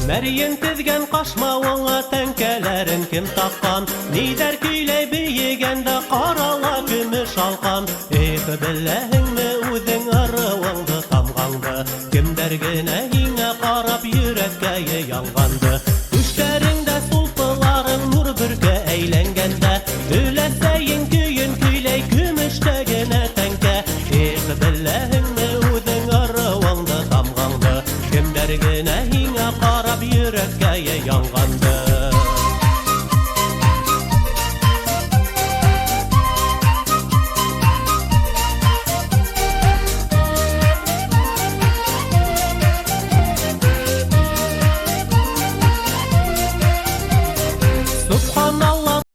Məriyən tizgən qaşmavına tənkələrin kim taqqan? Nidər küyley büyügəndə qarala gümüş alqan? Biləhingmi üzün arıvındı tamğandı? Kimdər günəyinə qarab yürekkäyə yanğandı? Düşlərində sulpıların nur bürkə eyləngəndə Üləsəyin küyün küyley gümüşləginə tənkə Biləhingmi üzün arıvındı tamğandı? Kimdər günəyinə qarab yürekkäyə yanğandı?